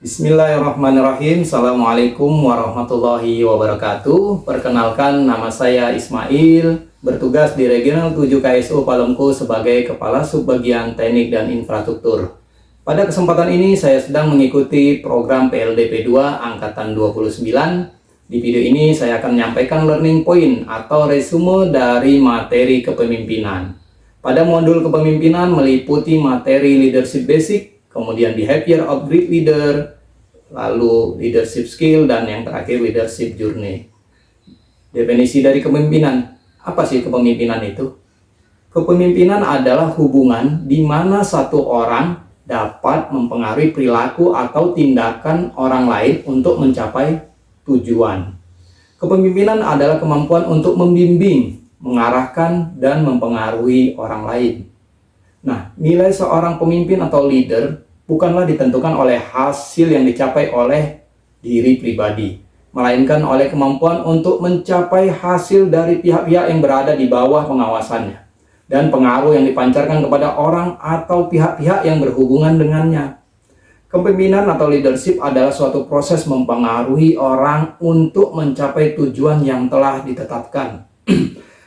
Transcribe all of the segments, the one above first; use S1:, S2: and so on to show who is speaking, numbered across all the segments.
S1: Bismillahirrahmanirrahim. Assalamualaikum warahmatullahi wabarakatuh. Perkenalkan, nama saya Ismail, bertugas di Regional 7 KSU Palembku sebagai Kepala Subbagian Teknik dan Infrastruktur. Pada kesempatan ini saya sedang mengikuti program PLDP 2 Angkatan 29. Di video ini saya akan menyampaikan learning point atau resume dari materi kepemimpinan. Pada modul kepemimpinan meliputi materi leadership basic, kemudian behavior of great leader, lalu leadership skill, dan yang terakhir leadership journey. Definisi dari kepemimpinan. Apa sih kepemimpinan itu? Kepemimpinan adalah hubungan di mana satu orang dapat mempengaruhi perilaku atau tindakan orang lain untuk mencapai tujuan. Kepemimpinan adalah kemampuan untuk membimbing, mengarahkan, dan mempengaruhi orang lain. Nah, nilai seorang pemimpin atau leader bukanlah ditentukan oleh hasil yang dicapai oleh diri pribadi, melainkan oleh kemampuan untuk mencapai hasil dari pihak-pihak yang berada di bawah pengawasannya, dan pengaruh yang dipancarkan kepada orang atau pihak-pihak yang berhubungan dengannya. Kepemimpinan atau leadership adalah suatu proses mempengaruhi orang untuk mencapai tujuan yang telah ditetapkan.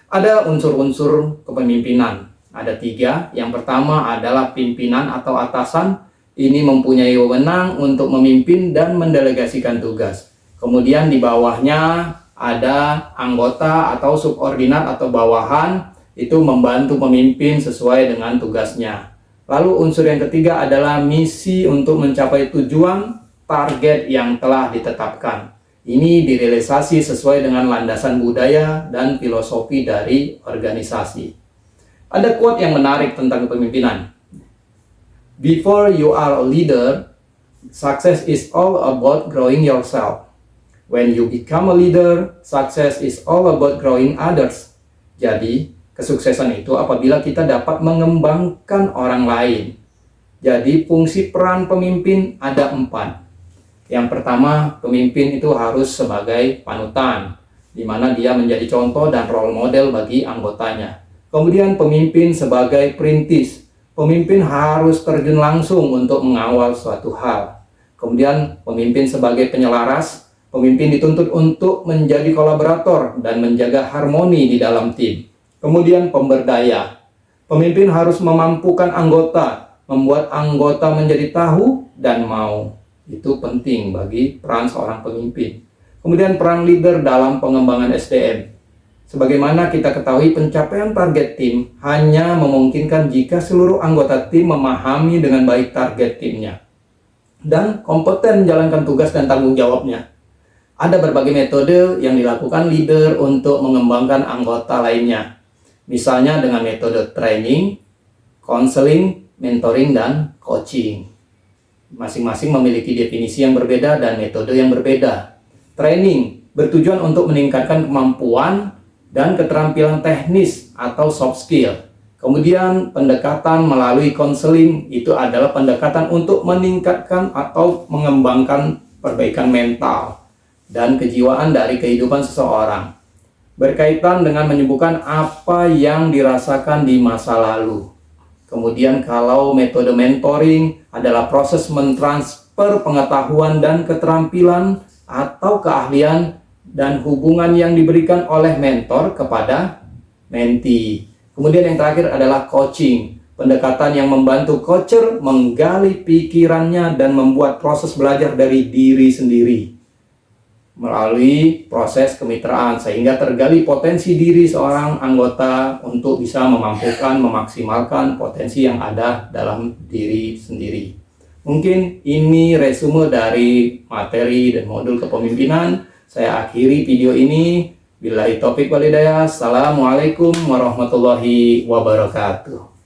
S1: Ada unsur-unsur kepemimpinan. Ada 3. Yang pertama adalah pimpinan atau atasan. Ini mempunyai wewenang untuk memimpin dan mendelegasikan tugas. Kemudian di bawahnya ada anggota atau subordinat atau bawahan, itu membantu pemimpin sesuai dengan tugasnya. Lalu unsur yang ketiga adalah misi untuk mencapai tujuan target yang telah ditetapkan. Ini direalisasi sesuai dengan landasan budaya dan filosofi dari organisasi. Ada quote yang menarik tentang kepemimpinan. Before you are a leader, success is all about growing yourself. When you become a leader, success is all about growing others. Jadi, kesuksesan itu apabila kita dapat mengembangkan orang lain. Jadi, fungsi peran pemimpin ada 4. Yang pertama, pemimpin itu harus sebagai panutan, di mana dia menjadi contoh dan role model bagi anggotanya. Kemudian pemimpin sebagai perintis. Pemimpin harus terjun langsung untuk mengawal suatu hal. Kemudian pemimpin sebagai penyelaras. Pemimpin dituntut untuk menjadi kolaborator dan menjaga harmoni di dalam tim. Kemudian pemberdaya. Pemimpin harus memampukan anggota, membuat anggota menjadi tahu dan mau. Itu penting bagi peran seorang pemimpin. Kemudian peran leader dalam pengembangan SDM. Sebagaimana kita ketahui, pencapaian target tim hanya memungkinkan jika seluruh anggota tim memahami dengan baik target timnya dan kompeten menjalankan tugas dan tanggung jawabnya. Ada berbagai metode yang dilakukan leader untuk mengembangkan anggota lainnya. Misalnya dengan metode training, counseling, mentoring, dan coaching. Masing-masing memiliki definisi yang berbeda dan metode yang berbeda. Training bertujuan untuk meningkatkan kemampuan dan keterampilan teknis atau soft skill. Kemudian pendekatan melalui counseling itu adalah pendekatan untuk meningkatkan atau mengembangkan perbaikan mental dan kejiwaan dari kehidupan seseorang, berkaitan dengan menyembuhkan apa yang dirasakan di masa lalu. Kemudian kalau metode mentoring adalah proses mentransfer pengetahuan dan keterampilan atau keahlian dan hubungan yang diberikan oleh mentor kepada mentee. Kemudian yang terakhir adalah coaching, pendekatan yang membantu coacher menggali pikirannya dan membuat proses belajar dari diri sendiri melalui proses kemitraan sehingga tergali potensi diri seorang anggota untuk bisa memampukan memaksimalkan potensi yang ada dalam diri sendiri. Mungkin ini resume dari materi dan modul kepemimpinan. Saya akhiri video ini. Billahi taufiq wal hidayah. Assalamualaikum warahmatullahi wabarakatuh.